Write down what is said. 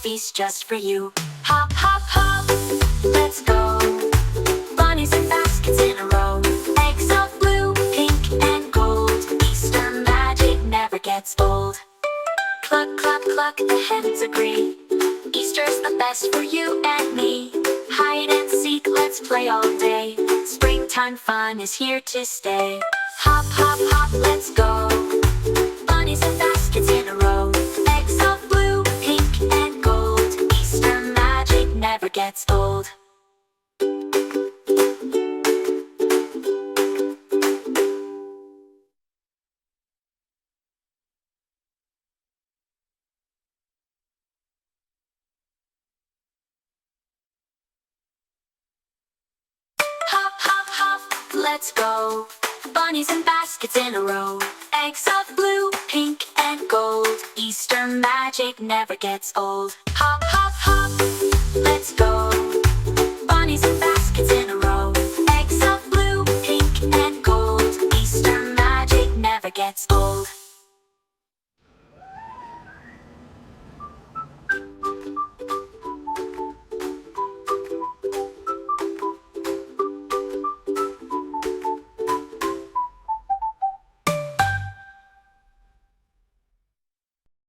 feast just for you. Hop, hop, hop, let's go. Bunnies and baskets in a row. Eggs of blue, pink, and gold. Easter magic never gets old. Cluck, cluck, cluck, the hens agree. Easter's the best for you and me. Hide and seek, let's play all day. Springtime fun is here to stay. Hop, hop, hop, let's go. Bunnies and baskets in a row. Eggs of blue, pink, and gold. Easter magic never gets old. Hop, hop, hop, let's go. Bunnies and baskets in a row. Eggs of blue, pink, and gold. Easter magic never gets old. Hop, hop, hop, let's go.